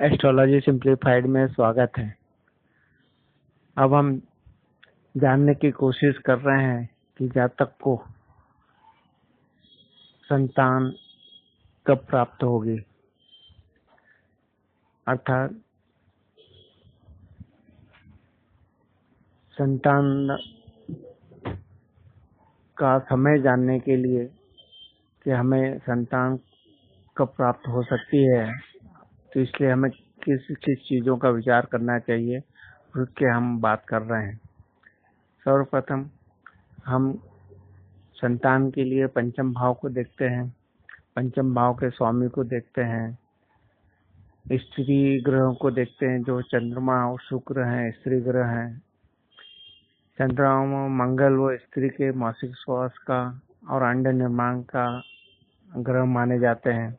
Astrology simplified में स्वागत है। अब हम जानने की कोशिश कर रहे हैं कि जातक को संतान कब प्राप्त होगी, अर्थात संतान का समय जानने के लिए कि हमें संतान कब प्राप्त हो सकती है, तो इसलिए हमें किस किस चीजों का विचार करना चाहिए, उसके हम बात कर रहे हैं। सर्वप्रथम हम संतान के लिए पंचम भाव को देखते हैं। पंचम भाव के स्वामी को देखते हैं। स्त्री ग्रहों को देखते हैं, जो चंद्रमा और शुक्र हैं, स्त्री ग्रह हैं। चंद्रमा मंगल वो स्त्री के मासिक श्वास का और अंड निर्माण का ग्रह माने जाते हैं।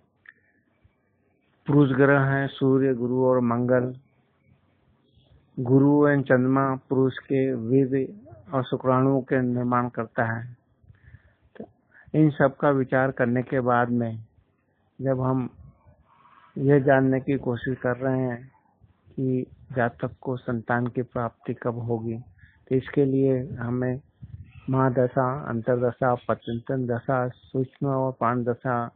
पुरुष ग्रह हैं सूर्य, गुरु और मंगल। गुरु एवं चंद्रमा पुरुष के वीर्य और शुक्राणुओं के निर्माण करता है। तो इन सब का विचार करने के बाद में जब हम यह जानने की कोशिश कर रहे हैं कि जातक को संतान की प्राप्ति कब होगी, तो इसके लिए हमें महादशा, अंतरदशा, पत्यंतर दशा, सूक्ष्म और प्राण दशा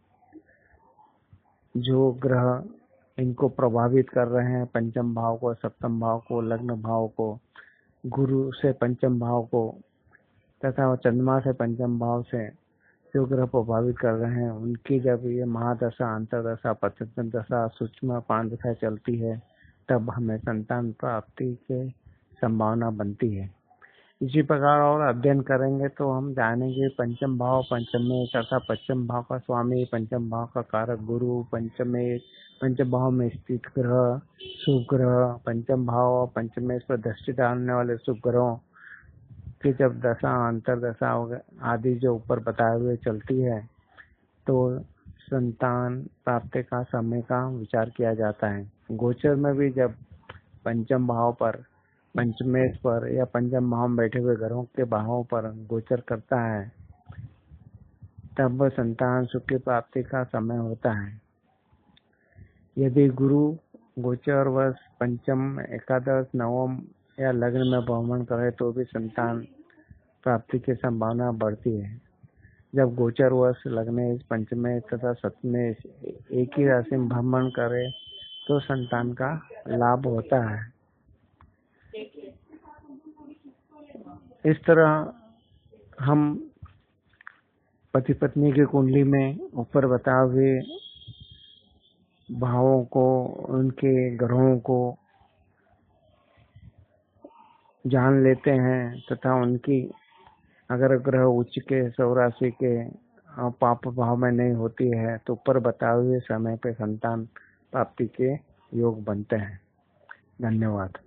जो ग्रह इनको प्रभावित कर रहे हैं, पंचम भाव को, सप्तम भाव को, लग्न भाव को, गुरु से पंचम भाव को तथा चंद्रमा से पंचम भाव से जो ग्रह प्रभावित कर रहे हैं, उनकी जब ये महादशा, अंतरदशा, पत्यंतर दशा, सूक्ष्म प्राण दशा चलती है, तब हमें संतान प्राप्ति की संभावना बनती है। इसी प्रकार और अध्ययन करेंगे तो हम जानेंगे पंचम भाव, पंचमे तथा पश्चिम भाव का स्वामी, पंचम भाव का कारक गुरु, पंचम भाव में स्थित ग्रह शुभ ग्रह, पंचम भाव और पंचमेश पर दृष्टि डालने वाले शुभ ग्रहों की जब दशा, अंतरदशा आदि जो ऊपर बताए हुए चलती है, तो संतान प्राप्ति का समय का विचार किया जाता है। गोचर में भी जब पंचम भाव पर, पंचमेश पर या पंचम भाव में बैठे हुए ग्रहों के भावों पर गोचर करता है, तब संतान सुख की प्राप्ति का समय होता है। यदि गुरु गोचर वर्ष पंचम, एकादश, नवम या लग्न में भ्रमण करे तो भी संतान प्राप्ति की संभावना बढ़ती है। जब गोचर वर्ष लग्नेश, पंचमेश तथा सप्तमेश एक ही राशि में भ्रमण करे तो संतान का लाभ होता है। इस तरह हम पति पत्नी की कुंडली में ऊपर बताए हुए भावों को, उनके ग्रहों को जान लेते हैं तथा उनकी अगर ग्रह उच्च के, सौराशि के पाप भाव में नहीं होती है तो ऊपर बताए हुए समय पे संतान प्राप्ति के योग बनते हैं। धन्यवाद।